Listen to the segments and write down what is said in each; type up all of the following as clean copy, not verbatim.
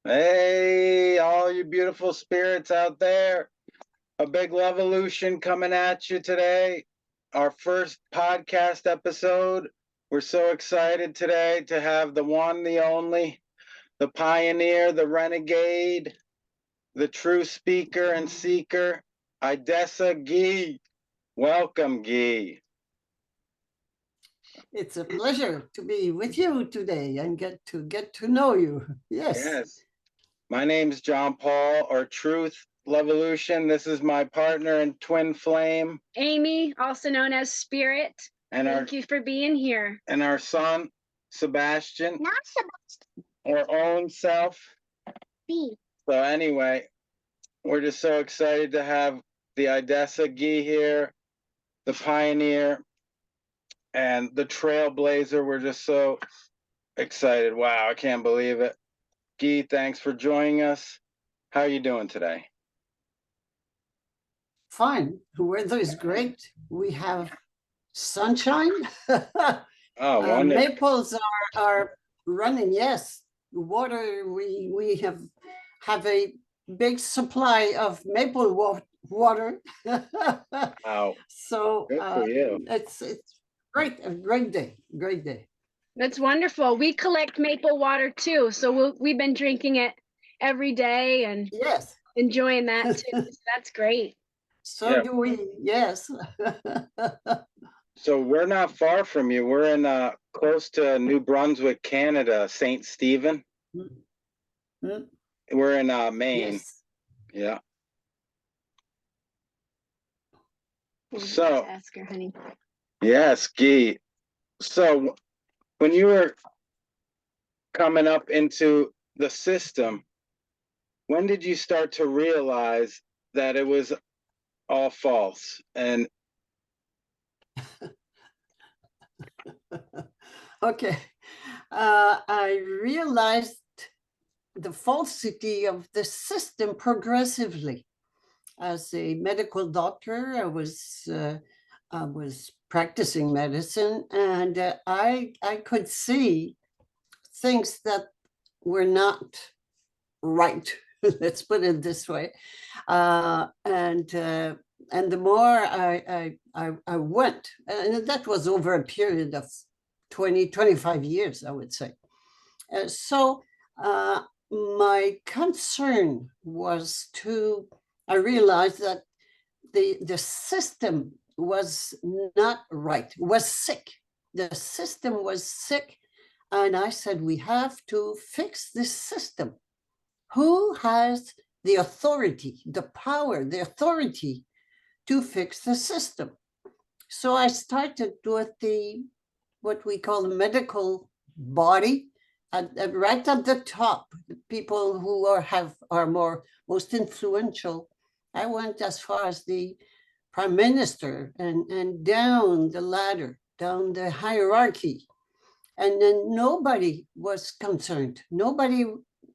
Hey, all you beautiful spirits out there. A big Luv-a-Lution coming at you today. Our first podcast episode. We're so excited today to have the one, the only, the pioneer, the renegade, the true speaker and seeker, Idessa Ghis. Welcome, Ghis. It's a pleasure to be with you today and get to know you. Yes. Yes. My name's John Paul, or Truth Luv-a-Lution. This is my partner in Twin Flame. Amy, also known as Spirit. And Thank you for being here. And our son, Sebastian. Not Sebastian. Our own self. B. So anyway, we're just so excited to have the Idessa Ghis here, the pioneer and the trailblazer. We're just so excited. Wow, I can't believe it. Ghis, thanks for joining us. How are you doing today? Fine. The weather is great. We have sunshine. Oh, wonderful. Maples are running. Yes, water. We have a big supply of maple water. Wow. So good for you. It's great. A great day. Great day. That's wonderful. We collect maple water too, so we've been drinking it every day and yes, enjoying that too. So that's great. So do we. Yes. So we're not far from you. We're in close to New Brunswick, Canada, St. Stephen. Mm-hmm. We're in Maine. Yes. Yeah. So ask her, honey. Yes, Ghis. So when you were coming up into the system, when did you start to realize that it was all false? And okay, I realized the falsity of the system progressively. As a medical doctor, I was practicing medicine, and I could see things that were not right. Let's put it this way. And the more I went, and that was over a period of 25 years, I would say. So my concern was I realized that the system was not right, was sick. The system was sick. And I said, we have to fix this system. Who has the authority, the power, the authority to fix the system? So I started with what we call the medical body, right at the top, the people who are most influential. I went as far as the prime minister and down the ladder, down the hierarchy. And then nobody was concerned. Nobody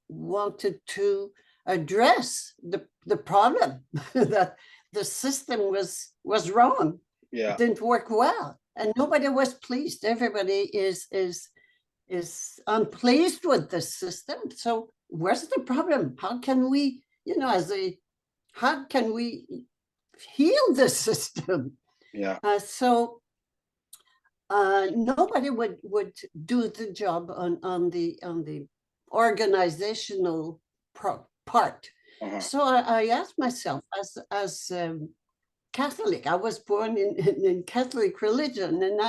wanted to address the problem that the system was wrong. Yeah. It didn't work well. And nobody was pleased. Everybody is unpleased with the system. So where's the problem? How can we, how can we heal the system? Yeah. So nobody would do the job on the organizational part. Uh-huh. So I asked myself, as Catholic, I was born in Catholic religion, and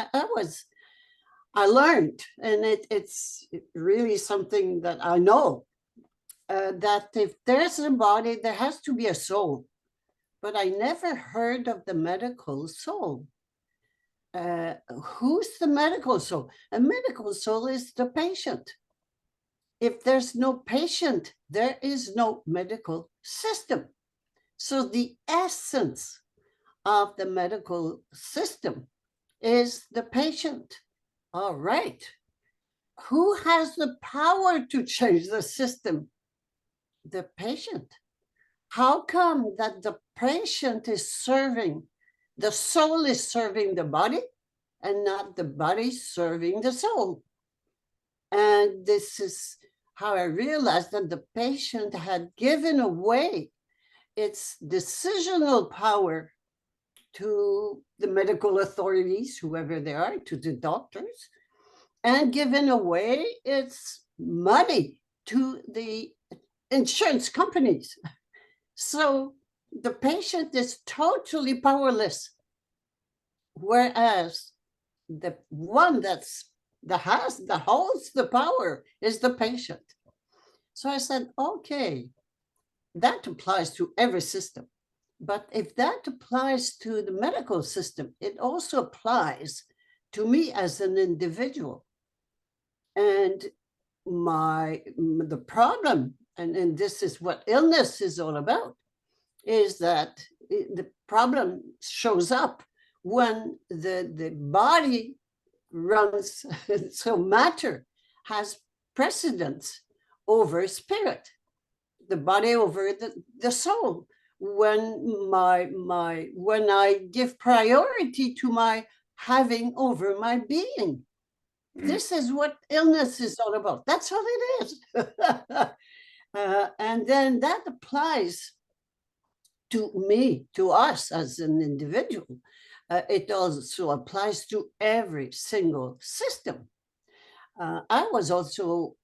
I learned, and it's really something that I know, that if there's a body, there has to be a soul. But I never heard of the medical soul. Who's the medical soul? A medical soul is the patient. If there's no patient, there is no medical system. So the essence of the medical system is the patient. All right. Who has the power to change the system? The patient. How come that the patient is serving, the soul is serving the body and not the body serving the soul? And this is how I realized that the patient had given away its decisional power to the medical authorities, whoever they are, to the doctors, and given away its money to the insurance companies. So the patient is totally powerless, whereas the one that holds the power is the patient. So I said, okay, that applies to every system. But if that applies to the medical system, it also applies to me as an individual. And the problem, and this is what illness is all about, is that the problem shows up when the body runs, so matter has precedence over spirit, the body over the soul. When I give priority to my having over my being. This is what illness is all about. That's all it is. And then that applies to me, to us as an individual. It also applies to every single system. I was also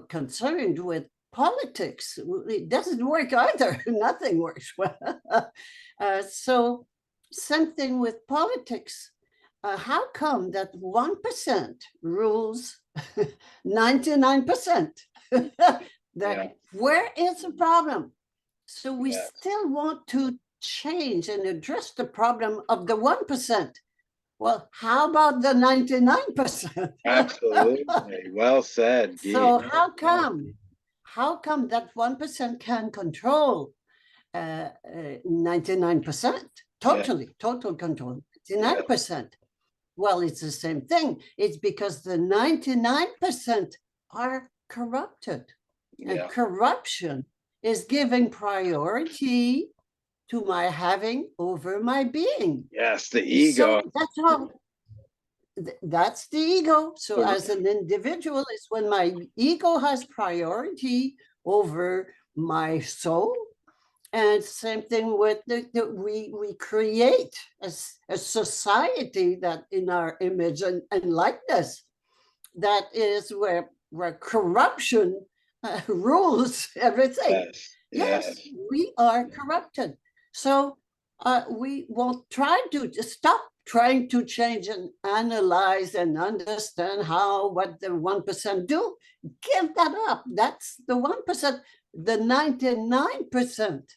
concerned with politics. It doesn't work either. Nothing works well. So same thing with politics. How come that 1% rules 99%? Where is the problem? So we still want to change and address the problem of the 1%. Well, how about the 99%? Absolutely. Well said. So how come that 1% can control 99%? Total control, 99%. Well, it's the same thing. It's because the 99% are corrupted. And corruption is giving priority to my having over my being. Yes, the ego. So that's how. That's the ego. So as an individual, it's when my ego has priority over my soul. And same thing with we create a society that in our image and likeness, that is where corruption rules everything. Yes, we are corrupted. So we won't try to stop trying to change and analyze and understand what the 1% do. Give that up. That's the 1%. The 99%.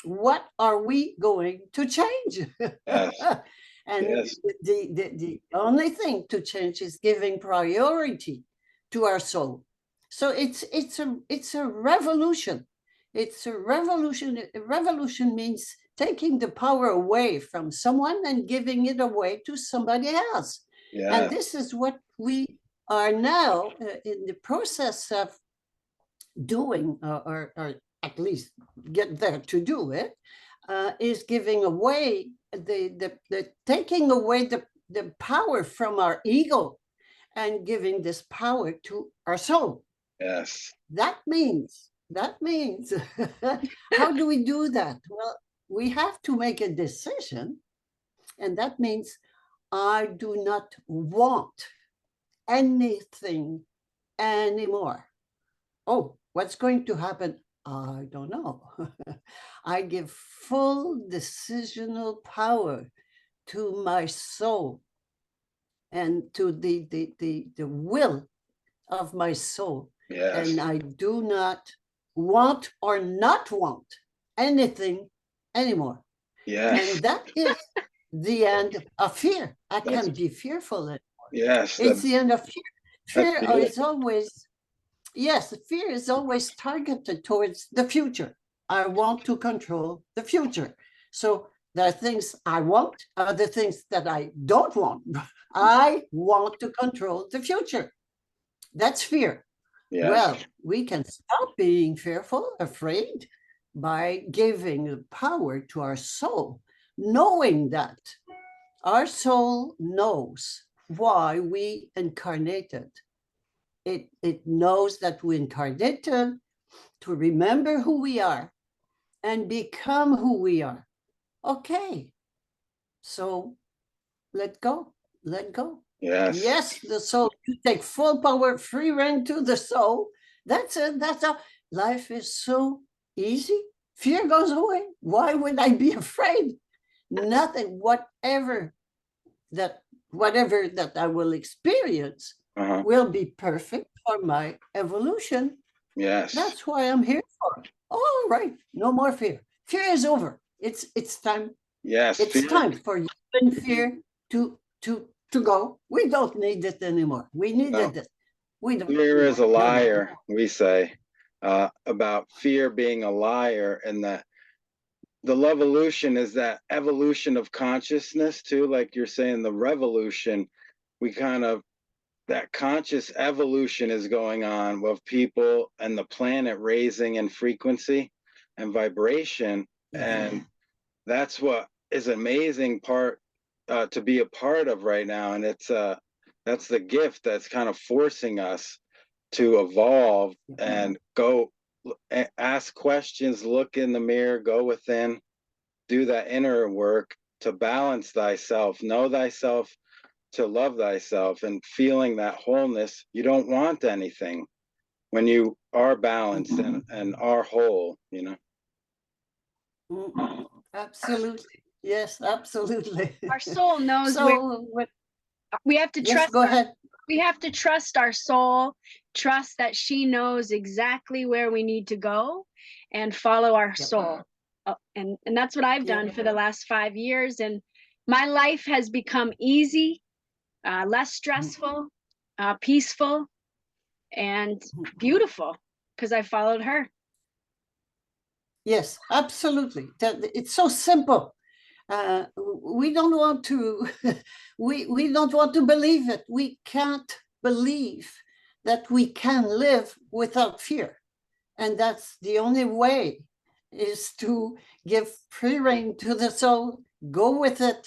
What are we going to change? And the only thing to change is giving priority to our soul. So it's a revolution. It's a revolution. A revolution means taking the power away from someone and giving it away to somebody else. And this is what we are now in the process of doing, or at least get there to do it, is giving away the taking away the power from our ego and giving this power to our soul. Yes. That means how do we do that? Well, we have to make a decision, and that means I do not want anything anymore. Oh, what's going to happen? I don't know. I give full decisional power to my soul and to the will of my soul. And I do not want or not want anything anymore. And that is the end of fear. I can't be fearful anymore. It's the end of fear. Fear is always, fear is always targeted towards the future. I want to control the future. So there are things I want, other things that I don't want. I want to control the future. That's fear. Well, we can stop being fearful, afraid, by giving the power to our soul, knowing that our soul knows why we incarnated. It knows that we incarnated to remember who we are and become who we are. Okay, so let go, let go. Yes. Yes, the soul, you take full power, free reign to the soul. That's it. That's all. Life is so easy. Fear goes away. Why would I be afraid? Nothing, whatever that I will experience Uh-huh. will be perfect for my evolution. Yes. That's why I'm here for. All right, no more fear. Fear is over. It's time. Yes. It's Fear. time for you and fear to go. We don't need it anymore. We needed it. We don't. Fear is a No, no, no. liar, we say, about fear being a liar, and that the Luv-a-Lution is that evolution of consciousness too. Like you're saying, the revolution, we kind of, that conscious evolution is going on with people and the planet raising in frequency and vibration. And that's what is amazing part to be a part of right now. And it's that's the gift that's kind of forcing us to evolve and go ask questions, look in the mirror, go within, do that inner work to balance thyself, know thyself, to love thyself, and feeling that wholeness. You don't want anything when you are balanced and are whole, you know. Absolutely. Yes, absolutely. Our soul knows where So what? we have to Yes, trust. go ahead. We have to trust our soul, trust that she knows exactly where we need to go, and follow our Yep. soul. And that's what I've done for the last 5 years, and my life has become easy, less stressful, peaceful, and beautiful because I followed her. Yes, absolutely. It's so simple. We don't want to. We don't want to believe it. We can't believe that we can live without fear, and that's the only way, is to give free rein to the soul. Go with it.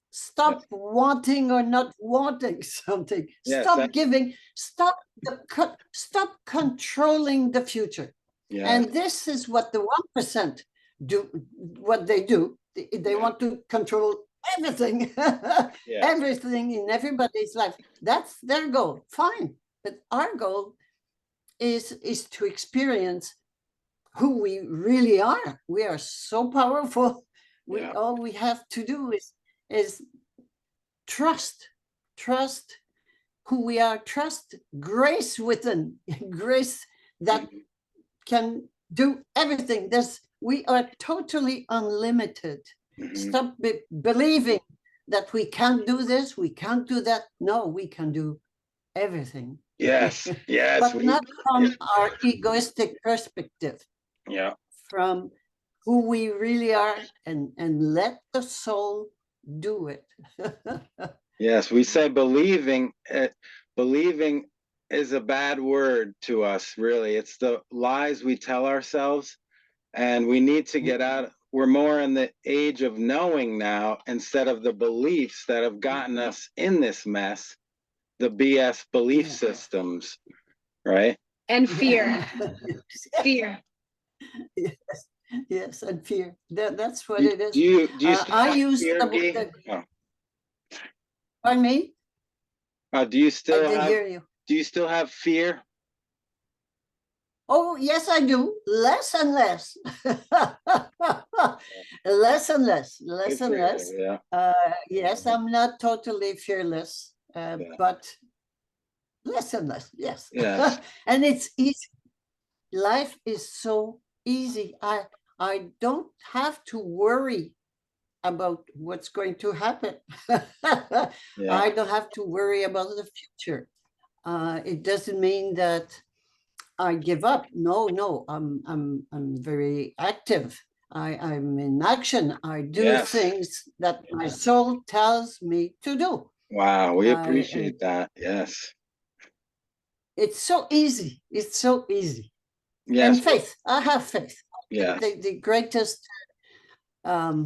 Stop wanting or not wanting something. Yes, Stop giving. Stop controlling the future. yes. And this is what the 1% do. What they do. They want to control everything, Yes. everything in everybody's life. That's their goal. Fine, but our goal is to experience who we really are. We are so powerful. All we have to do is trust who we are, trust grace within, grace that can do everything. We are totally unlimited. Stop believing that we can't do this, we can't do that. No, we can do everything. Yes, yes. But not from our egoistic perspective. Yeah. From who we really are, and let the soul do it. Yes, we say believing. Believing is a bad word to us, really. It's the lies we tell ourselves, and we need to get out. We're more in the age of knowing now, instead of the beliefs that have gotten us in this mess, the BS belief systems, right? And fear. Fear. Yes, and fear. That's what it is. Do you still I have use fear, pardon me? Do you still I didn't hear you. Do you still have fear? Oh, yes, I do. Less and less. Less and less. Less and less. Yeah. Yes, I'm not totally fearless, but less and less. Yes. Yes. And it's easy. Life is so easy. I don't have to worry about what's going to happen. I don't have to worry about the future. It doesn't mean that I give up. No, I'm very active. I'm in action. I do things that my soul tells me to do. Wow, we appreciate that. Yes. It's so easy. It's so easy. Yes. And faith. I have faith. Yeah. The greatest, I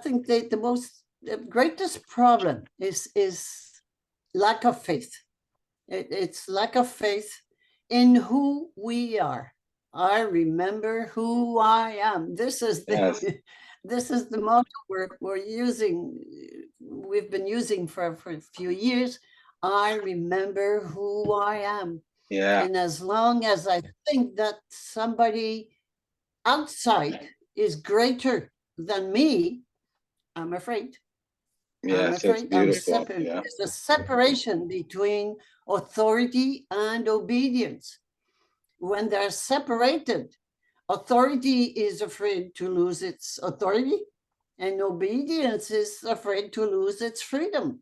think the greatest problem is lack of faith. It's like a faith in who we are. I remember who I am. This is the Yes. this is the motto we're using. We've been using for a few years. I remember who I am. Yeah. And as long as I think that somebody outside is greater than me, I'm afraid. I'm Yes, it's afraid I'm beautiful. separate. Yeah. There's a separation between authority and obedience. When they're separated, authority is afraid to lose its authority, and obedience is afraid to lose its freedom.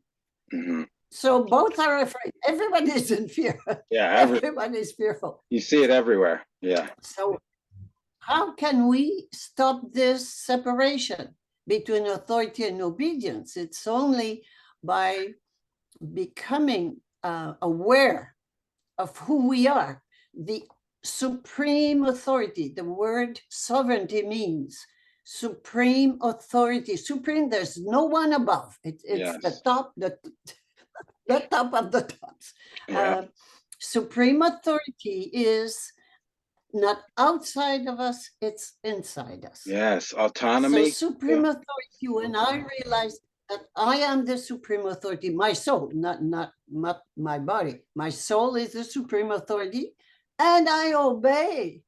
Hmm. So both are afraid. Everybody is in fear. Yeah. Everybody is fearful. You see it everywhere. Yeah. So how can we stop this separation between authority and obedience? It's only by becoming aware of who we are. The supreme authority, the word sovereignty means supreme authority. Supreme, there's no one above. It's Yes. the top, the top of the tops. Yeah. Supreme authority is not outside of us, it's inside us. Yes. So Autonomy. supreme authority, when I realized that I am the supreme authority, my soul, not my body, my soul is the supreme authority, and I obey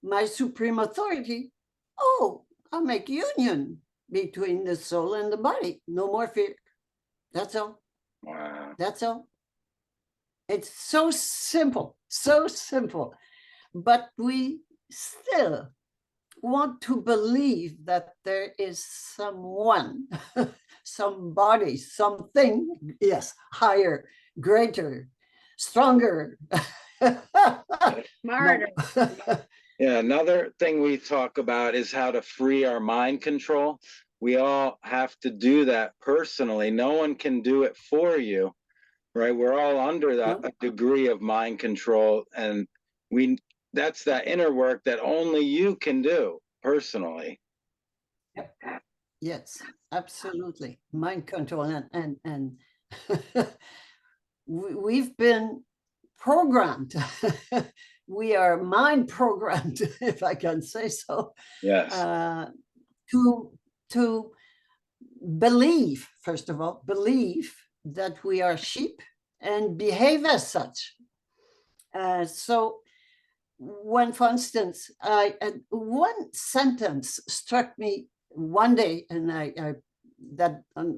my supreme authority. Oh, I'll make union between the soul and the body. No more fear. That's all. Wow. That's all. It's so simple, so simple. But we still want to believe that there is someone, somebody, something, yes, higher, greater, stronger. Smarter. Yeah. Another thing we talk about is how to free our mind control. We all have to do that personally. No one can do it for you, right? We're all under that No. degree of mind control, and that's that inner work that only you can do personally. Yes, absolutely. Mind control and we've been programmed. We are mind programmed, if I can say so, Yes. To believe, first of all, believe that we are sheep and behave as such. So when, for instance, one sentence struck me one day, and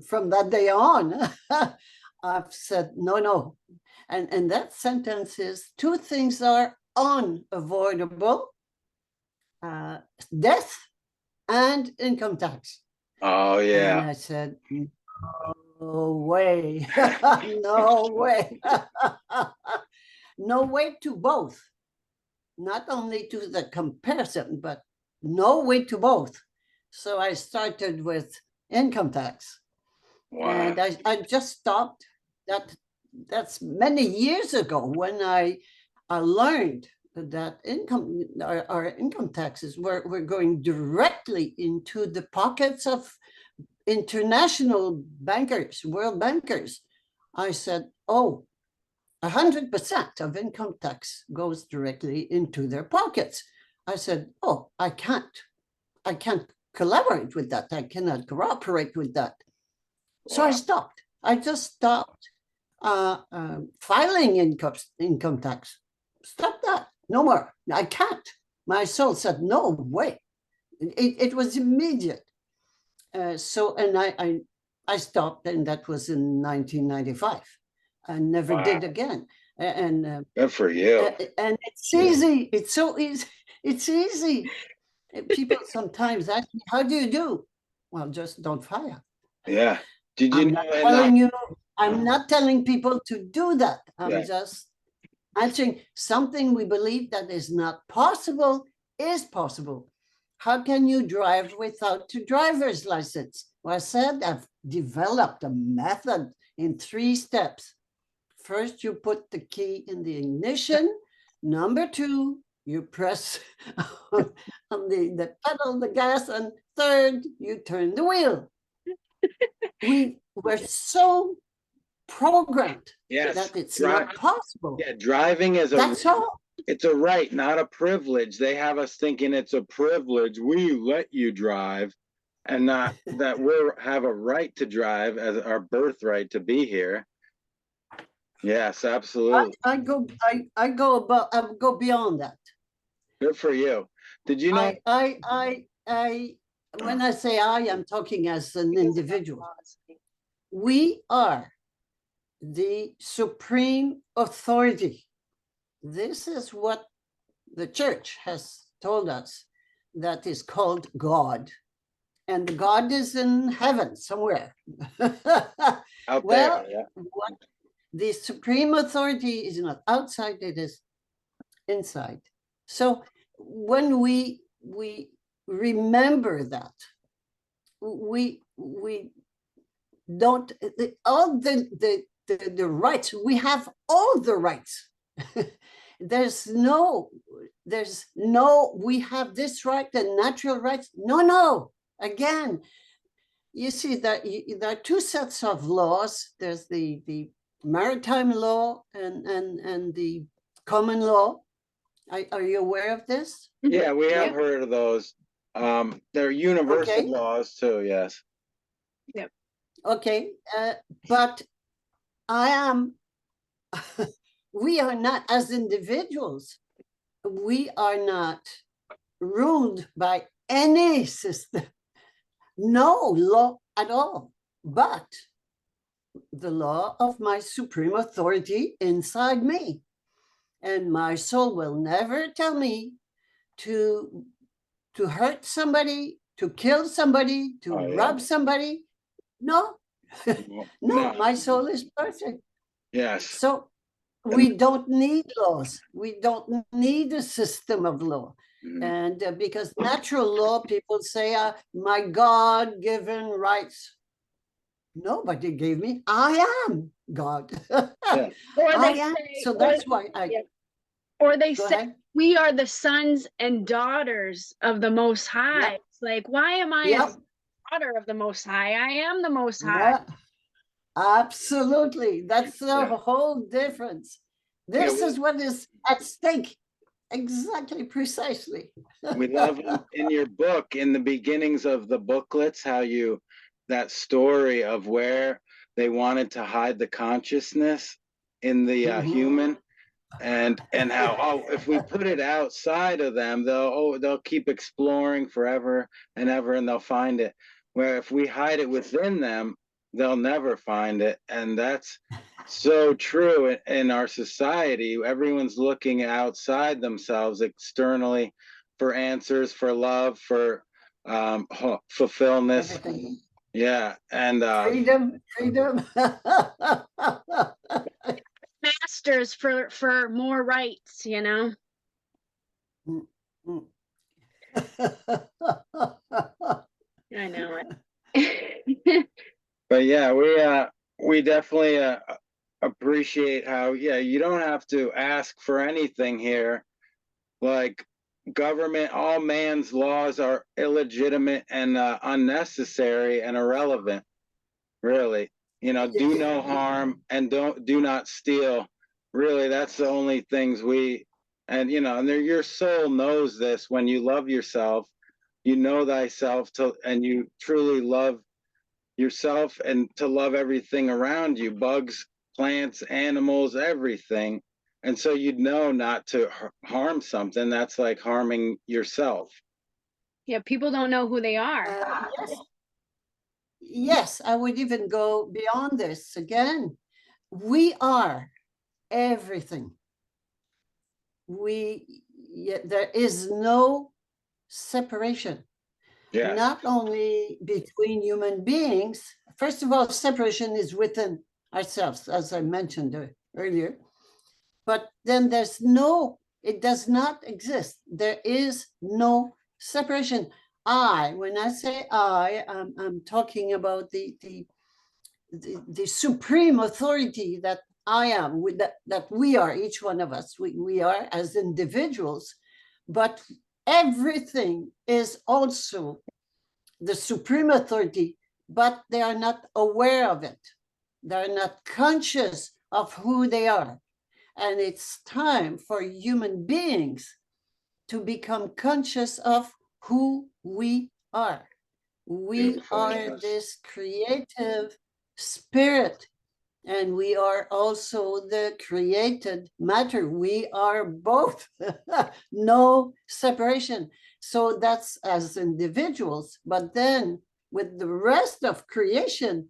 from that day on, I've said, no. And that sentence is, two things are unavoidable, death and income tax. Oh, And yeah. I said, no way, no way. No way to both. Not only to the comparison, but no way to both. So I started with income tax. Wow. And I just stopped. That's many years ago when I learned that our income taxes were going directly into the pockets of international bankers, world bankers. I said, oh, 100% of income tax goes directly into their pockets. I said, oh, I can't collaborate with that. I cannot cooperate with that. So I stopped. I just stopped filing income tax. Stop that. No more. I can't. My soul said, no way. It was immediate. So, and I stopped, and that was in 1995. I never did again. And good for you. And it's easy. It's so easy. It's easy. People sometimes ask me, how do you do? Well, just don't fire. Yeah. Did you I'm know? not telling you, I'm not telling people to do that. I'm Yeah. just answering something we believe that is not possible is possible. How can you drive without a driver's license? Well, I said I've developed a method in 3 steps. First, you put the key in the ignition. Number 2, you press on the pedal, the gas, and third, you turn the wheel. We were so programmed Yes. that it's not possible. Yeah, driving is That's all. it's a right, not a privilege. They have us thinking it's a privilege. We let you drive, and not that we have a right to drive as our birthright to be here. Yes, absolutely. I go beyond that. Good for you. Did you know? When I say I'm talking as an individual. We are the supreme authority. This is what the church has told us, that is called God. And God is in heaven somewhere. Out Well, there, yeah. The supreme authority is not outside, it is inside. So when we remember that, we don't, all the rights, we have all the rights. There's no, we have this right, the natural rights. No, again, you see that there are two sets of laws. There's the maritime law and the common law. Are you aware of this? Yeah, we have heard of those. They're universal laws too, yes. Yep. Okay, but we are not, as individuals, we are not ruled by any system, no law at all, but the law of my supreme authority inside me. And my soul will never tell me to hurt somebody, to kill somebody, to rob somebody. No, no, my soul is perfect. Yes. So we don't need laws. We don't need a system of law. And because natural law, people say, my God-given rights. Nobody gave me. I am God. Yeah. I am. So that's why Or they say, ahead. we are the sons and daughters of the Most High. Yep. It's like, why am I a daughter of the Most High? I am the Most High. Yeah, absolutely. That's the whole difference. This is what is at stake. Exactly, precisely. We love in your book, in the beginnings of the booklets, how that story of where they wanted to hide the consciousness in the human, and how if we put it outside of them, they'll keep exploring forever and ever, and they'll find it. Where if we hide it within them, they'll never find it. And that's so true in our society. Everyone's looking outside themselves externally for answers, for love, for fulfillment. Everything. Yeah, and freedom. Masters for more rights, you know. I know it. But yeah, we definitely appreciate how you don't have to ask for anything here. Like government, all man's laws are illegitimate and unnecessary and irrelevant. Really, do no harm and do not steal. Really, that's the only things and your soul knows this. When you love yourself, you know thyself and you truly love yourself, and to love everything around you, bugs, plants, animals, everything. And so you'd know not to harm something that's like harming yourself. Yeah, people don't know who they are. Yes, I would even go beyond this. Again, we are everything. There is no separation. Yeah. Not only between human beings. First of all, separation is within ourselves, as I mentioned earlier. But then it does not exist. There is no separation. When I say I'm talking about the supreme authority that I am, that we are, each one of us, we are as individuals, but everything is also the supreme authority, but they are not aware of it. They're not conscious of who they are. And it's time for human beings to become conscious of who we are. We Beautiful, are yes. this creative spirit, and we are also the created matter. We are both, no separation. So that's as individuals, but then with the rest of creation,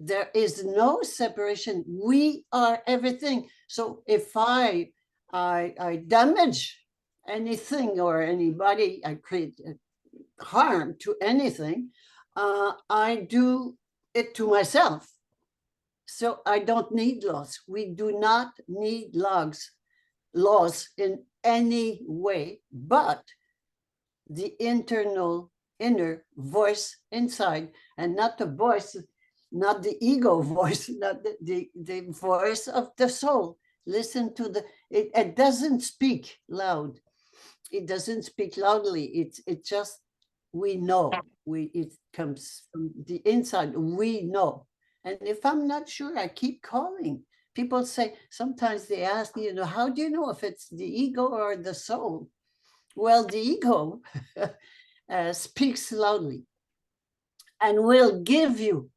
there is no separation. We are everything. So if I damage anything or anybody, I create harm to anything, I do it to myself. So I don't need laws. We do not need laws in any way, but the inner voice inside, and not the voice, not the ego voice, not the voice of the soul. Listen to it doesn't speak loud. It doesn't speak loudly. It just, we know. It comes from the inside. We know. And if I'm not sure, I keep calling. People say, sometimes they ask me, how do you know if it's the ego or the soul? Well, the ego speaks loudly and will give you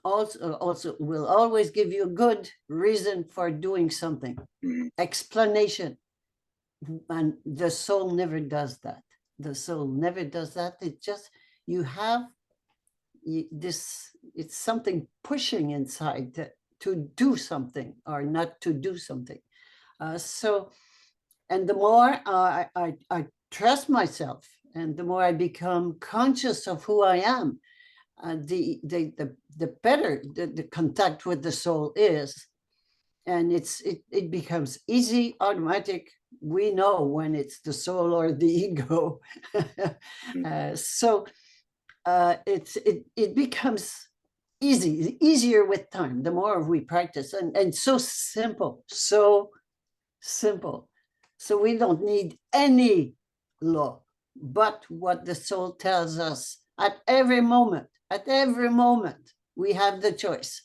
also will always give you a good reason for doing something, explanation. And the soul never does that. The soul never does that. It just, you have this, it's something pushing inside to do something or not to do something. And the more I trust myself, and the more I become conscious of who I am, the better the contact with the soul is, and it becomes easy, automatic. We know when it's the soul or the ego. It becomes easier with time, the more we practice, and so simple. So we don't need any law but what the soul tells us at every moment. At every moment, we have the choice.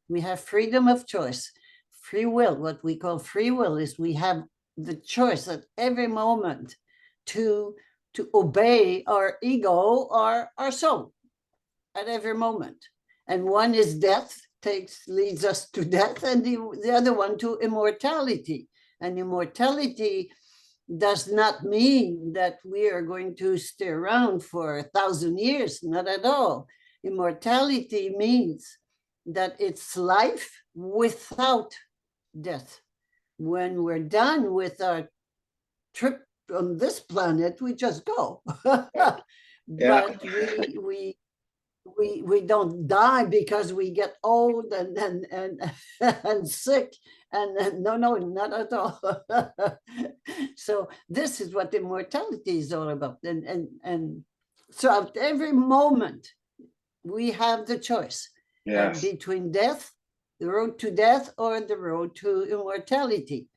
We have freedom of choice. Free will, what we call free will, is we have the choice at every moment to obey our ego or our soul at every moment. And one is death, leads us to death, and the other one to immortality. And immortality does not mean that we are going to stay around for 1,000 years, not at all. Immortality means that it's life without death. When we're done with our trip on this planet, we just go. But we don't die because we get old and sick, and no, not at all. So this is what immortality is all about. And so at every moment we have the choice between death, the road to death, or the road to immortality.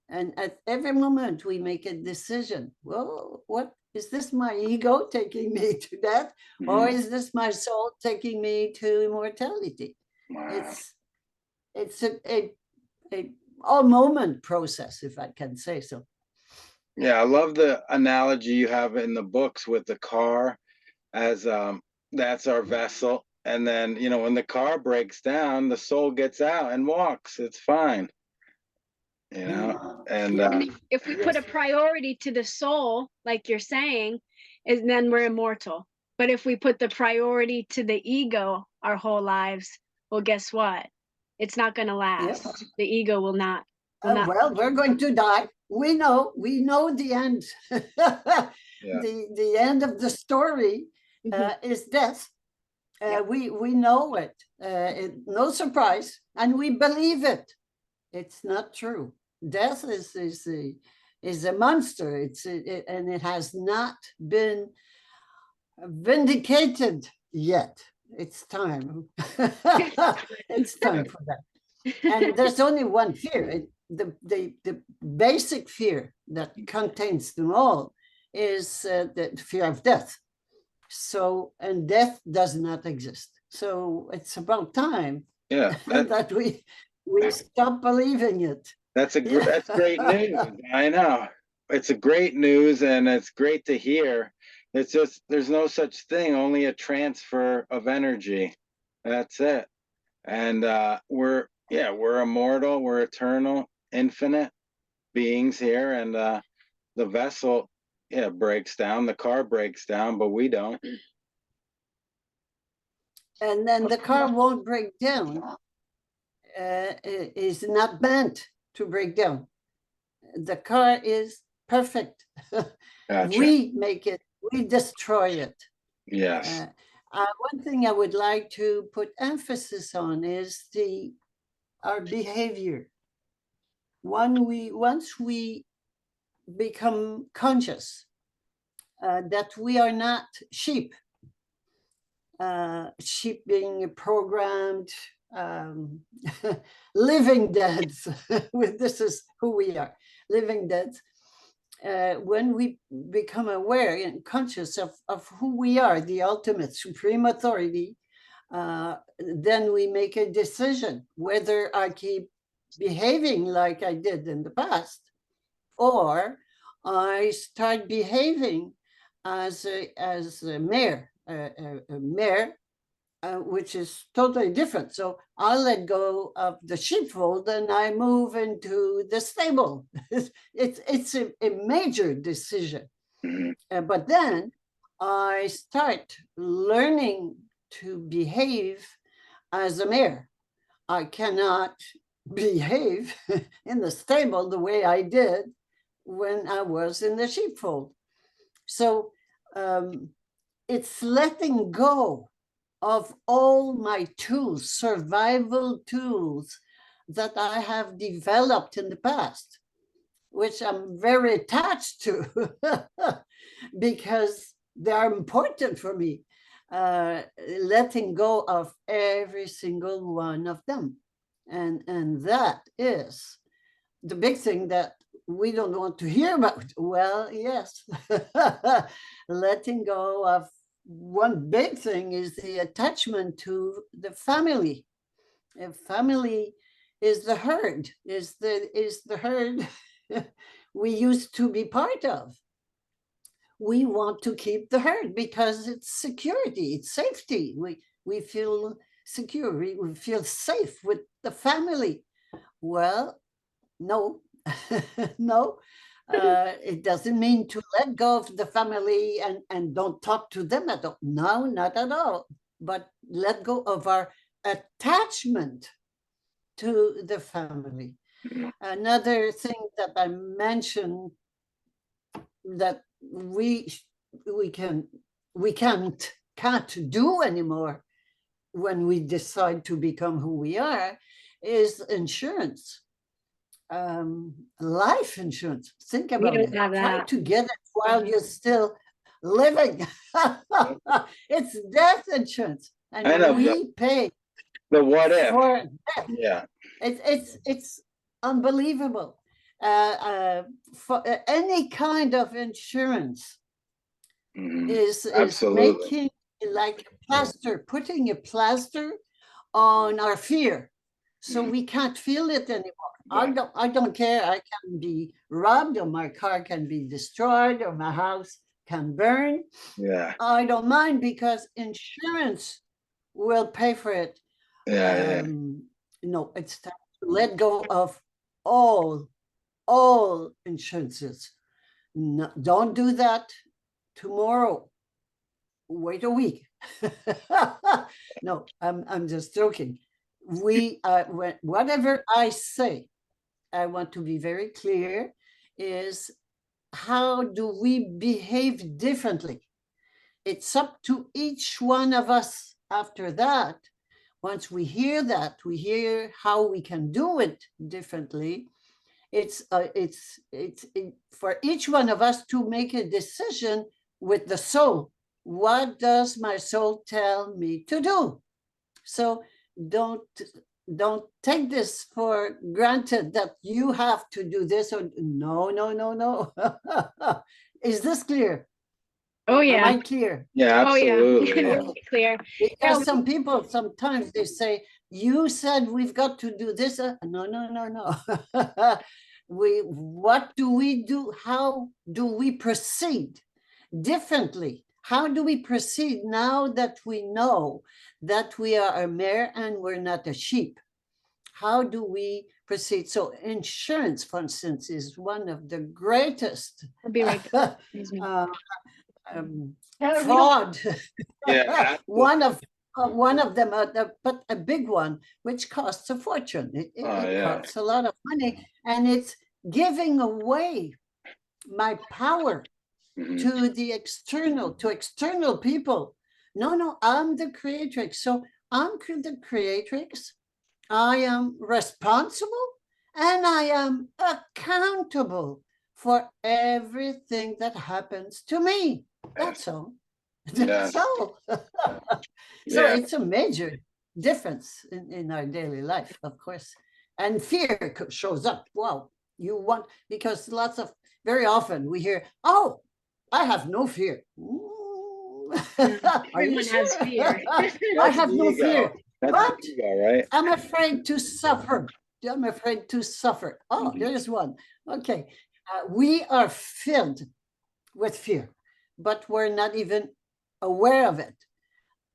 And at every moment we make a decision. Well, what is this, my ego taking me to death, or is this my soul taking me to immortality? Wow. It's a all moment process, if I can say so. Yeah, I love the analogy you have in the books with the car as that's our vessel. And then, when the car breaks down, the soul gets out and walks. It's fine. And if we put a priority to the soul, like you're saying, then we're immortal. But if we put the priority to the ego our whole lives, well, guess what? It's not going to last. Yes. The ego will not. Well, we're going to die. We know the end. The end of the story is death. We know it. No surprise, and we believe it. It's not true. Death is a monster. And it has not been vindicated yet. It's time. It's time for that. And there's only one fear. The basic fear that contains them all is the fear of death. So, and death does not exist. So it's about time Yeah, that we stop believing it. that's Yeah. that's great news. I know. It's a great news, and it's great to hear. It's just there's no such thing, only a transfer of energy. That's it. And we're immortal, we're eternal, infinite beings here, and the vessel, breaks down, the car breaks down, but we don't. And then the car won't break down. Is not meant to break down. The car is perfect. Gotcha. We make it, we destroy it. Yes. One thing I would like to put emphasis on is our behavior. Once we become conscious that we are not sheep, sheep being programmed, living deads. This is who we are, living deads. When we become aware and conscious of who we are, the ultimate supreme authority, then we make a decision whether I keep behaving like I did in the past, or I start behaving as a mare, which is totally different. So I'll let go of the sheepfold and I move into the stable. It's a major decision. Mhm. But then I start learning to behave as a mare. I cannot behave in the stable the way I did when I was in the sheepfold. So it's letting go of all my tools, survival tools that I have developed in the past, which I'm very attached to because they are important for me. Letting go of every single one of them. And that is the big thing that we don't want to hear about. Well, yes, letting go of one big thing is the attachment to the family. A family is the herd, is the herd we used to be part of. We want to keep the herd because it's security, it's safety. We feel secure, we feel safe with the family. Well, no, no. It doesn't mean to let go of the family and don't talk to them at all. No, not at all. But let go of our attachment to the family. Another thing that I mentioned that we can't do anymore when we decide to become who we are is insurance. Life insurance. Think We about don't it. have Try that. to get it while you're still living. It's death insurance, and I know we pay the what if. for death. Yeah. It's unbelievable. For any kind of insurance Mhm. is Absolutely. making like a plaster, putting a plaster on our fear, so we can't feel it anymore. I don't care. I can be robbed, or my car can be destroyed, or my house can burn. Yeah. I don't mind because insurance will pay for it. Yeah. No, it's time to let go of all insurances. No, don't do that tomorrow. Wait a week. No, I'm just joking. Whatever I say, I want to be very clear, is how do we behave differently? It's up to each one of us after that. Once we hear that, we hear how we can do it differently. It's for each one of us to make a decision with the soul. What does my soul tell me to do? So don't take this for granted that you have to do this, or no. Is this clear? Oh Am yeah. I clear? Yeah. Oh yeah. Absolutely. Yeah. Very clear. Because some people sometimes they say, you said we've got to do this. No, no, no, no. What do we do? How do we proceed differently? How do we proceed now that we know that we are a mare and we're not a sheep? How do we proceed? So insurance, for instance, is one of the greatest I'll be right back. Excuse me. fraud. Yeah. one of them, but a big one, which costs a fortune. It costs a lot of money, and it's giving away my power to the external people. No, I'm the creatrix. So I'm the creatrix. I am responsible and I am accountable for everything that happens to me. That's all. That's all. So it's a major difference in our daily life, of course. And fear shows up. Wow, because very often we hear, oh, I have no fear. Everyone has fear. I have no fear. But ego, right? I'm afraid to suffer. I'm afraid to suffer. Oh, there's one. Okay. We are filled with fear, but we're not even aware of it.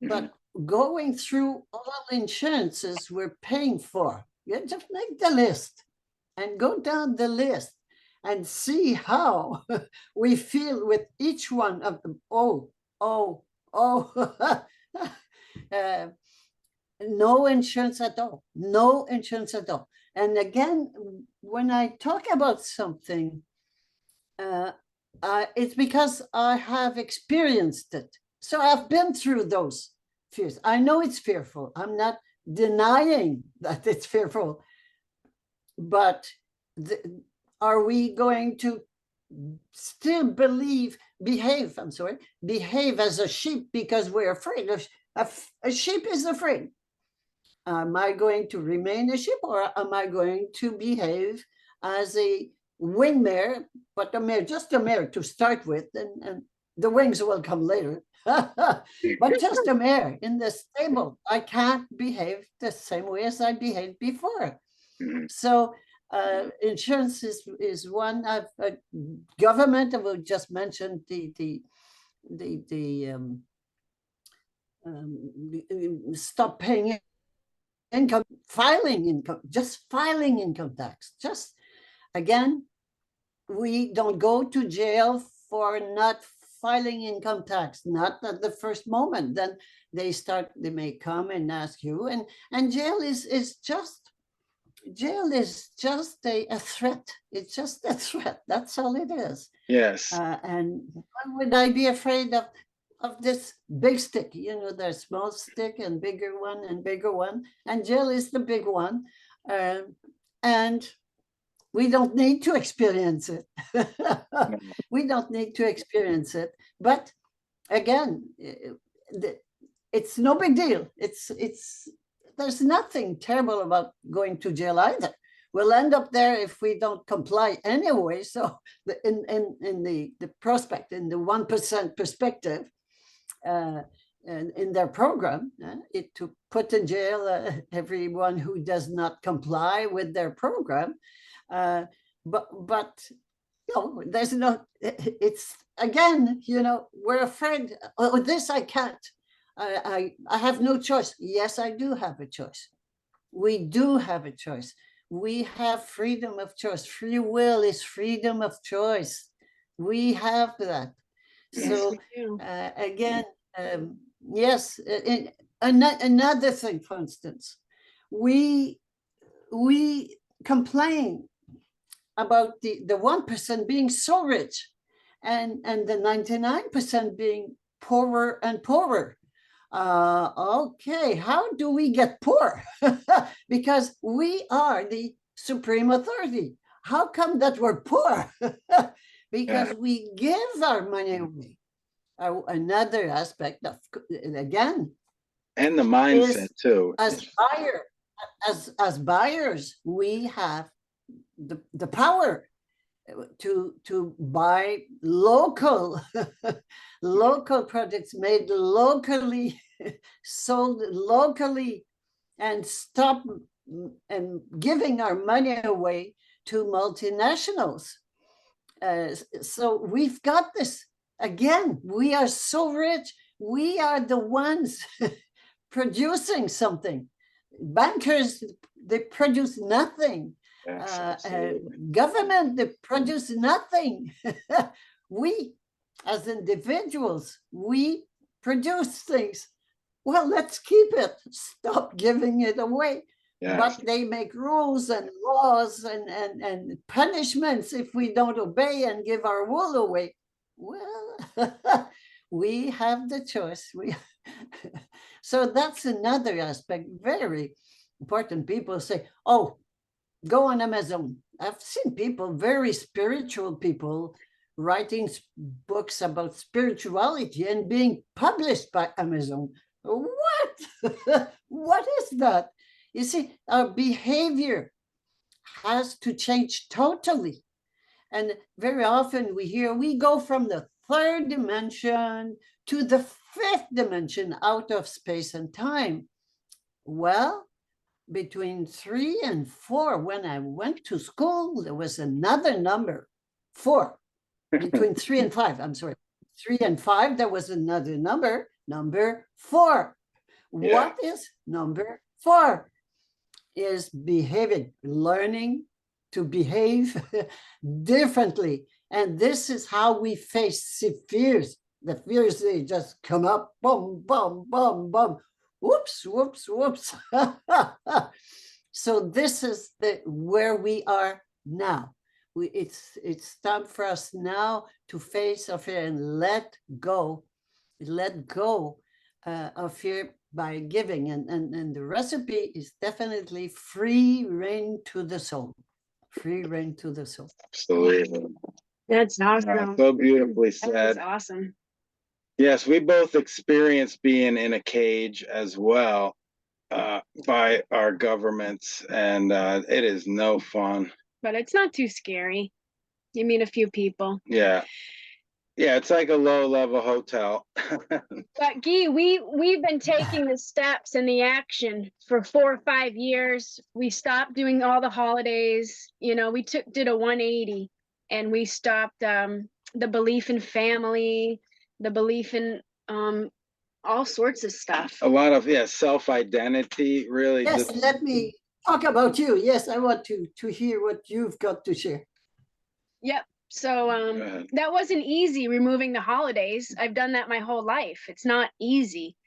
But going through all insurances we're paying for, you just make the list and go down the list and see how we feel with each one of them. Oh. No insurance at all. No insurance at all. And again, when I talk about something, it's because I have experienced it. So I've been through those fears. I know it's fearful. I'm not denying that it's fearful. But are we going to still behave as a sheep because we're afraid? A sheep is afraid. Am I going to remain a sheep, or am I going to behave as a wing mare, but just a mare to start with, and the wings will come later. But just a mare in the stable, I can't behave the same way as I behaved before. So insurance is one. Government, I will just mention stop paying filing income tax. Just again, we don't go to jail for not filing income tax, not at the first moment. Then they may come and ask you, and jail is just a threat. It's just a threat. That's all it is. Yes. And why would I be afraid of this big stick? You know, there's small stick and bigger one, and jail is the big one. And we don't need to experience it. We don't need to experience it. But again, it's no big deal. There's nothing terrible about going to jail either. We'll end up there if we don't comply anyway. So in the prospect, in the 1% perspective, in their program, to put in jail everyone who does not comply with their program. But you know, there's no. It's again, you know, we're afraid. Oh, this I can't. I have no choice. Yes, I do have a choice. We do have a choice. We have freedom of choice. Free will is freedom of choice. We have that. So again, yes. Another thing, for instance, we complain about the 1% being so rich, and the 99% being poorer and poorer. Okay, how do we get poor? Because we are the supreme authority. How come that we're poor? Because we give our money away. Another aspect of, again, and the mindset too. As buyers, we have the power to buy local products made locally, sold locally, and stop and giving our money away to multinationals. So we've got this again. We are so rich. We are the ones producing something. Bankers, they produce nothing. Yes, Government, they produce nothing. We, as individuals, we produce things. Well, let's keep it. Stop giving it away. yes. But they make rules and laws and punishments if we don't obey and give our wool away. Well, we have the choice. So that's another aspect, very important. People say, oh, go on Amazon. I've seen people, very spiritual people, writing books about spirituality and being published by Amazon. What? What is that? You see, our behavior has to change totally. And very often we go from the third dimension to the fifth dimension out of space and time. Well, between 3 and 4, when I went to school, there was another number, 4. Between 3 and 5, I'm sorry. 3 and 5, there was another number 4. Yeah. What is number 4? Is behaving, learning to behave differently. And this is how we face the fears. The fears, they just come up, boom, boom, boom, boom. Whoops, whoops, whoops. So this is where we are now. It's time for us now to face our fear and let go of fear by giving. And the recipe is definitely free reign to the soul. Free reign to the soul. Absolutely. That's awesome. So beautifully That was said. awesome. Yes, we both experienced being in a cage as well by our governments, and it is no fun. But it's not too scary. You meet a few people. Yeah. Yeah, it's like a low-level hotel. But Guy, we've been taking the steps and the action for 4 or 5 years. We stopped doing all the holidays. You know, we did a 180, and we stopped the belief in family, the belief in all sorts of stuff. A lot of self-identity, really. Yes, just let me talk about you. Yes, I want to hear what you've got to share. Yep. So Go ahead. that wasn't easy, removing the holidays. I've done that my whole life. It's not easy,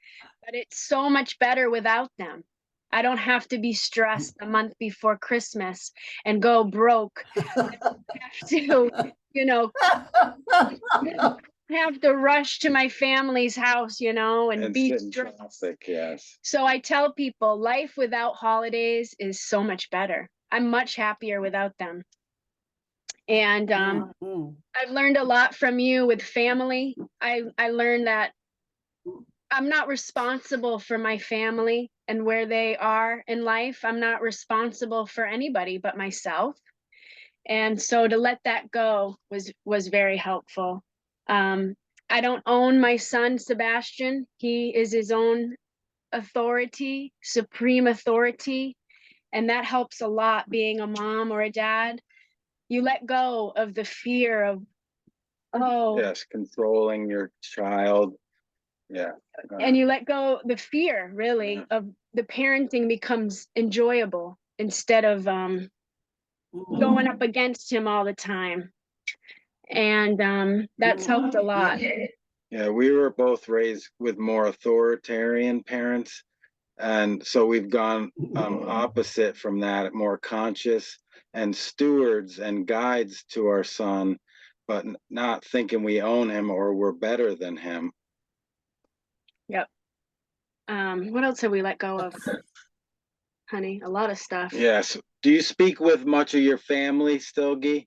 but it's so much better without them. I don't have to be stressed a month before Christmas and go broke. I don't have to, you know, have to rush to my family's house, you know, and be sit in stressed. traffic, yes. So I tell people life without holidays is so much better. I'm much happier without them. And I've learned a lot from you with family. I learned that I'm not responsible for my family and where they are in life. I'm not responsible for anybody but myself. And so to let that go was very helpful. I don't own my son, Sebastian. He is his own authority, supreme authority. And that helps a lot, being a mom or a dad. You let go of the fear of, Yes, controlling your child. Yeah. And you let go the fear, really, of the parenting becomes enjoyable instead of going up against him all the time. And that's helped a lot. Yeah, we were both raised with more authoritarian parents. And so we've gone opposite from that, more conscious and stewards and guides to our son, but not thinking we own him or we're better than him. Yep. What else have we let go of, honey? A lot of stuff. Yes. Do you speak with much of your family still, Guy?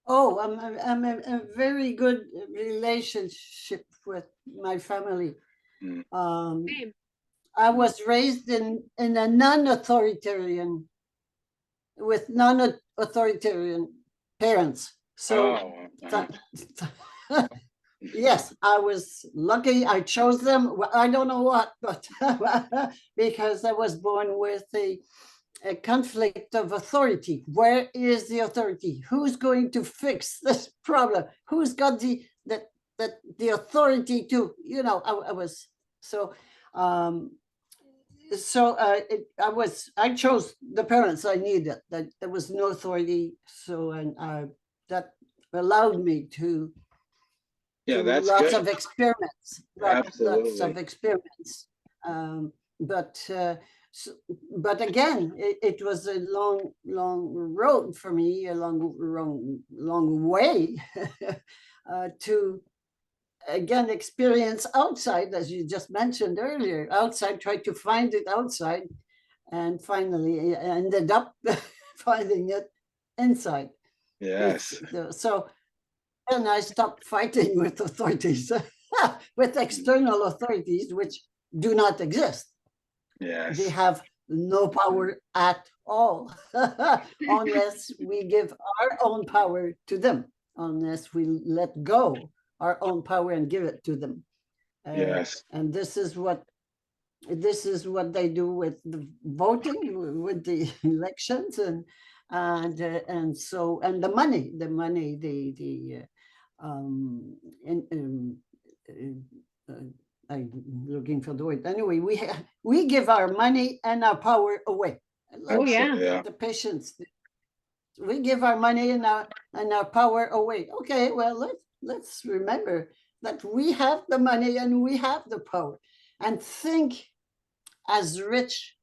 Oh, I'm a very good relationship with my family. Same. I was raised in a non-authoritarian, with non-authoritarian parents. So Yes, I was lucky. I chose them. Well, I don't know what, but because I was born with a conflict of authority. Where is the authority? Who's going to fix this problem? Who's got the authority to, I was so I chose the parents I needed. That there was no authority, so and that allowed me to Yeah, do that's lots good. of experiments, lots of Absolutely. experiments. But but again, it was a long road for me, a long way to again experience outside, as you just mentioned earlier. Outside, try to find it outside, and finally ended up finding it inside. Yes. So and I stopped fighting with authorities, with external authorities, which do not exist. They Yes. have no power at all, unless we give our own power to them, unless we let go our own power and give it to them. Yes. And this is what they do with the voting, with the elections, and so and the money, the I'm looking for the word. Anyway, we give our money and our power away. Oh, Like yeah. Yeah. the patients, we give our money and our power away. Okay, well let's remember that we have the money and we have the power, and think as rich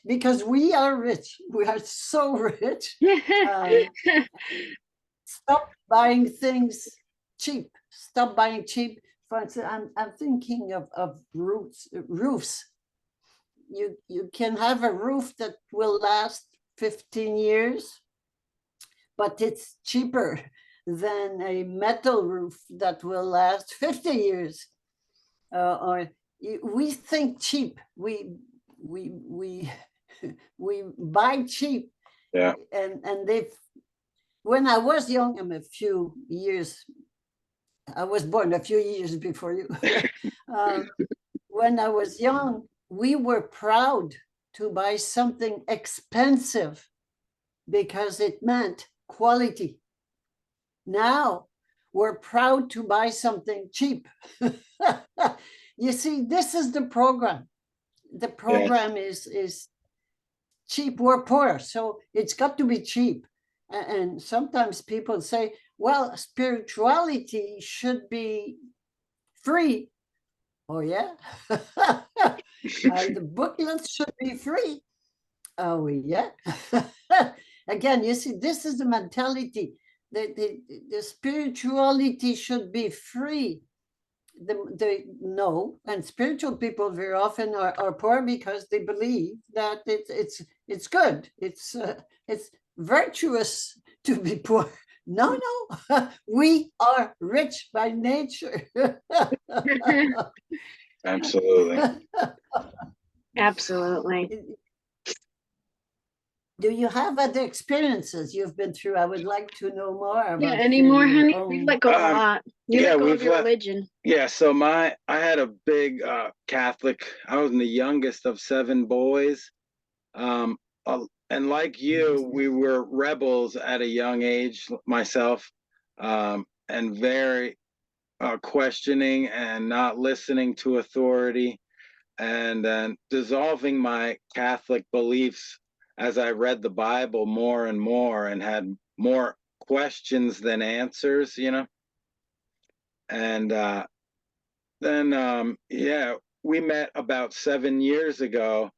because we are rich. We are so rich. Stop buying things cheap. Stop buying cheap. For instance, I'm thinking of roofs. You can have a roof that will last 15 years, but it's cheaper than a metal roof that will last 50 years. Or we think cheap. We we buy cheap. Yeah. And they've when I was young, I was born a few years before you. When I was young, we were proud to buy something expensive because it meant quality. Now we're proud to buy something cheap. You see, this is the program. The program is cheap. We're poor, so it's got to be cheap. And sometimes people say, well, spirituality should be free. Oh, yeah. The booklets should be free. Oh, yeah. Again, you see, this is the mentality. The spirituality should be free. No, and spiritual people very often are poor because they believe that it's good. It's virtuous to be poor. No, we are rich by nature. Absolutely. Absolutely. Do you have other experiences you've been through? I would like to know more Yeah, about any more, your honey? own. You've let go a lot. You yeah, let go we've of your let- religion. Yeah, so I had a big Catholic. I was the youngest of 7 boys. And like you, we were rebels at a young age, myself, and very questioning and not listening to authority, and then dissolving my Catholic beliefs as I read the Bible more and more and had more questions than answers, And then, we met about 7 years ago,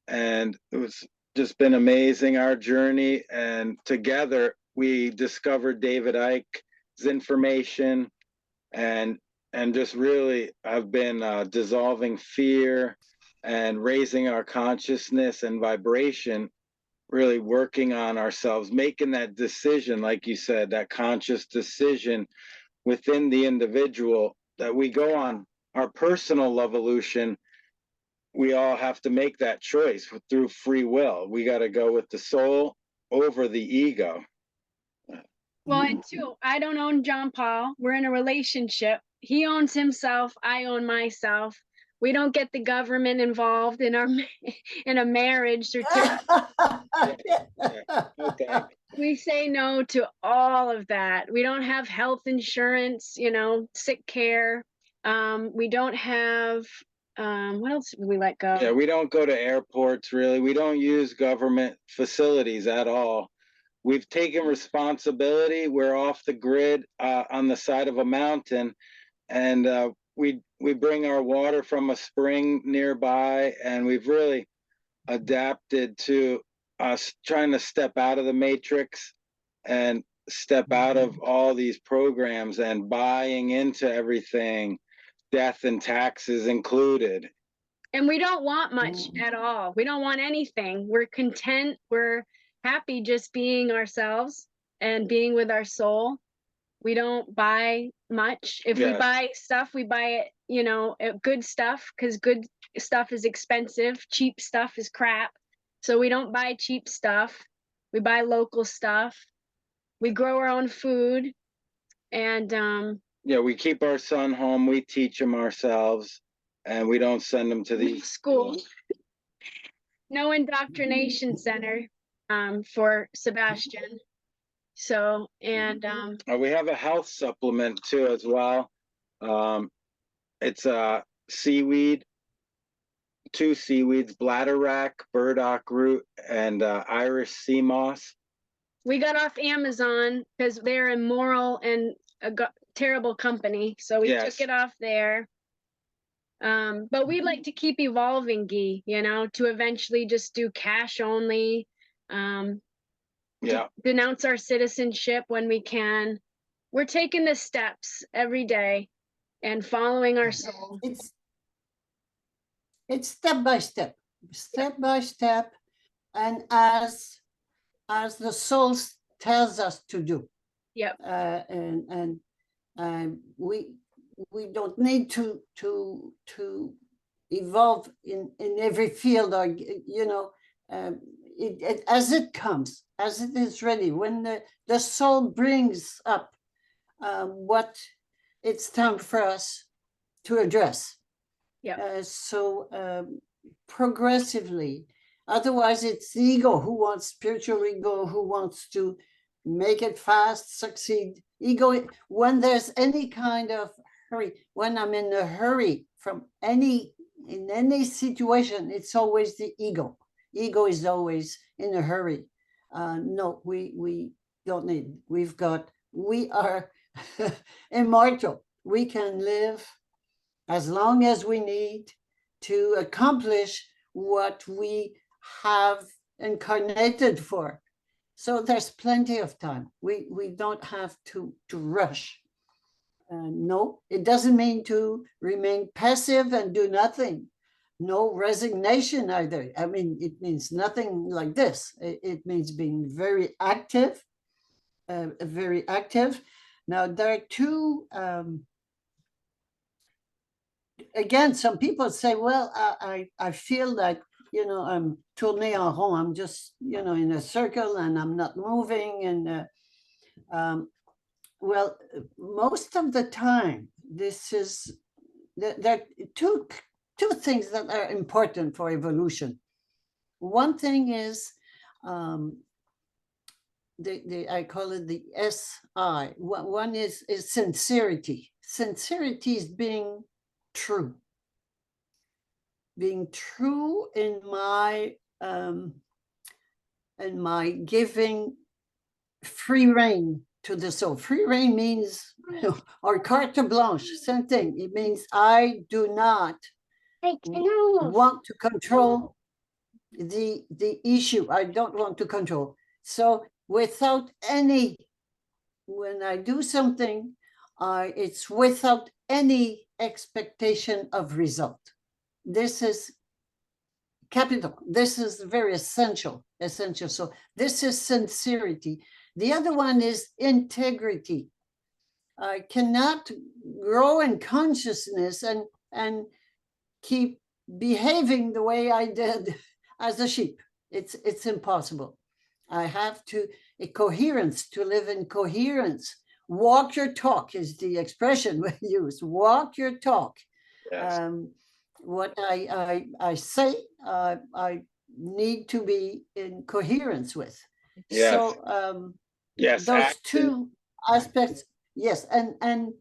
and it was just been amazing, our journey. And together we discovered David Icke's information, and just really I've been dissolving fear and raising our consciousness and vibration, really working on ourselves, making that decision, like you said, that conscious decision within the individual that we go on our personal Luv-a-Lution. We all have to make that choice through free will. We got to go with the soul over the ego. Well, and two, I don't own John Paul. We're in a relationship. He owns himself. I own myself. We don't get the government involved in our in a marriage certificate. Okay. We say no to all of that. We don't have health insurance, sick care. We don't have what else do we let go? Yeah, we don't go to airports really. We don't use government facilities at all. We've taken responsibility. We're off the grid on the side of a mountain, and we bring our water from a spring nearby, and we've really adapted to us trying to step out of the matrix and step out of all these programs and buying into everything, death and taxes included. And we don't want much at all. We don't want anything. We're content. We're happy just being ourselves and being with our soul. We don't buy much. If we buy stuff, we buy it, good stuff, because good stuff is expensive. Cheap stuff is crap. So we don't buy cheap stuff. We buy local stuff. We grow our own food. And we keep our son home. We teach him ourselves, and we don't send him to the school. No indoctrination center for Sebastian. So, and we have a health supplement too as well. It's a seaweed, 2 seaweeds, bladderwrack, burdock root, and Irish sea moss. We got off Amazon because they're immoral and a terrible company. So we took it off there. But we'd like to keep evolving, Guy, to eventually just do cash only. Denounce our citizenship when we can. We're taking the steps every day and following our soul. It's step by step, and as the soul tells us to do. Yep. And we don't need to evolve in every field, or as it comes, as it is ready, when the soul brings up what it's time for us to address. Yeah. Progressively. Otherwise, it's the ego who wants, spiritual ego who wants to make it fast, succeed. Ego, when there's any kind of hurry, when I'm in a hurry in any situation, it's always the ego. Ego is always in a hurry. No, we don't need. We are immortal. We can live as long as we need to accomplish what we have incarnated for. So there's plenty of time. We don't have to rush. No, it doesn't mean to remain passive and do nothing. No resignation either. I mean, it means nothing like this. It means being very active, very active. Now, there are two, again, some people say, well, I feel like, I'm tourné en rond. I'm just, in a circle and I'm not moving. And well, most of the time, there are two things that are important for evolution. One thing is, I call it the SI. One is sincerity. Sincerity is being true. Being true in my giving free rein to the soul. Free rein means, or carte blanche, same thing. It means I do not want to control the issue. I don't want to control. So without any, when I do something, it's without any expectation of result. This is capital. This is very essential. So this is sincerity. The other one is integrity. I cannot grow in consciousness and keep behaving the way I did as a sheep. It's impossible. I have to, a coherence, to live in coherence. Walk your talk is the expression we use. Walk your talk. Yes. What I say, I need to be in coherence with. Yes. So Yes. those Action. two aspects, yes, and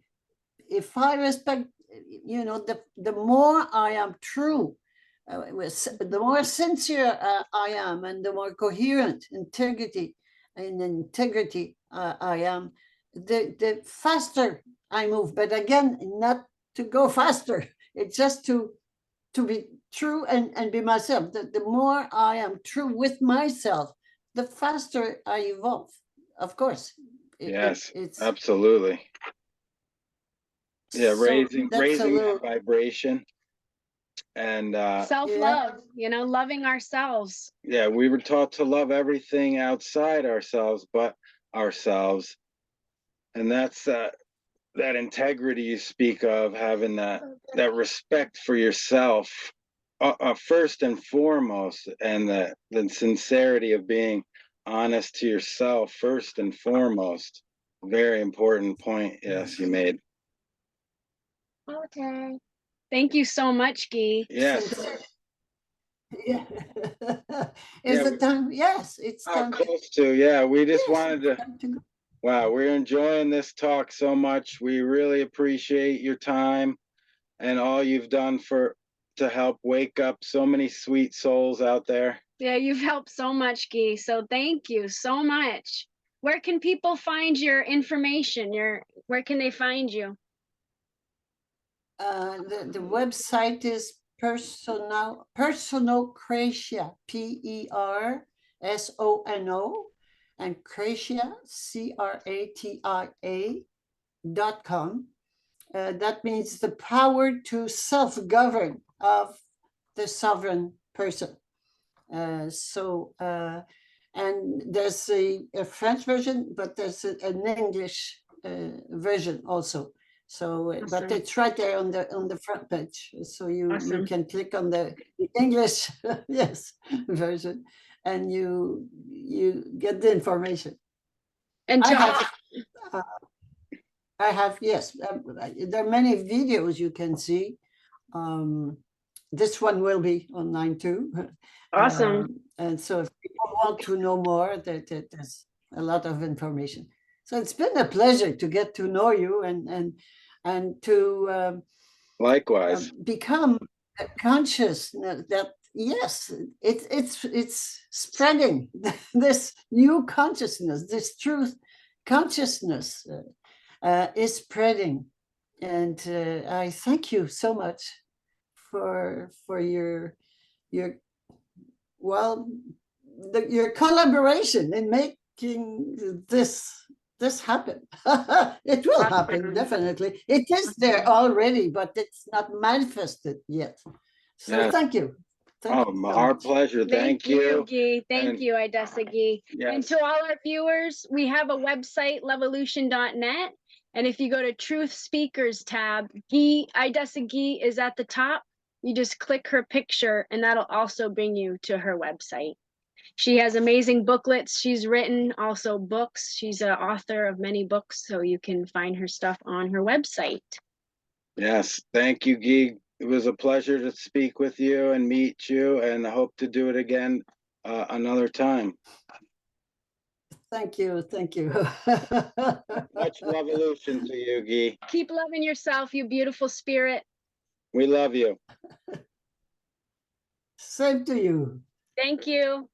if I respect, the more I am true, the more sincere I am, and the more coherent, integrity I am, the faster I move. But again, not to go faster. It's just to be true and be myself. The more I am true with myself, the faster I evolve. Of course. Yes, It's absolutely. Yeah, so raising that's a little, that vibration. And Self-love, loving ourselves. yeah, we were taught to love everything outside ourselves but ourselves. And that's that integrity you speak of, having that respect for yourself first and foremost, and the sincerity of being honest to yourself first and foremost. Very important point, yes, you made. Okay. Thank you so much, Guy. Yes. yeah. Is Yeah, it time? Yes, it's time close to, yeah, we just yes, wanted it's to, time to go. wow, we're enjoying this talk so much. We really appreciate your time and all you've done to help wake up so many sweet souls out there. Yeah, you've helped so much, Guy. So thank you so much. Where can people find your information? Where can they find you? The website is Personocratia, Persono, and Cratia, CRATIA.com. That means the power to self-govern of the sovereign person. And there's a French version, but there's an English version also. So, Awesome. but it's right there on the front page. So you Awesome. can click on the English yes version, and you get the information. And I have yes. There are many videos you can see. This one will be online too. awesome. And so if people want to know more, there's a lot of information. So it's been a pleasure to get to know you and to Likewise. become conscious that yes, it's spreading. This new consciousness, this truth consciousness is spreading, and I thank you so much for your your collaboration in making this happen. It will happen, definitely. It is there already, but it's not manifested yet. So Yes. thank you. Thank you so Our much. pleasure. Thank you. Guy. Thank And- you, Idessa Ghis. Yes. And to all our viewers, we have a website, Luv-a-Lution-ary. And if you go to Truth Speakers tab, Idessa Ghis is at the top. You just click her picture, and that'll also bring you to her website. She has amazing booklets. She's written also books. She's an author of many books, so you can find her stuff on her website. Yes. Thank you, Guy. It was a pleasure to speak with you and meet you, and I hope to do it again another time. Thank you. Thank you. Much Luv-a-Lution to you, Guy. Keep loving yourself, you beautiful spirit. We love you. Same to you. Thank you.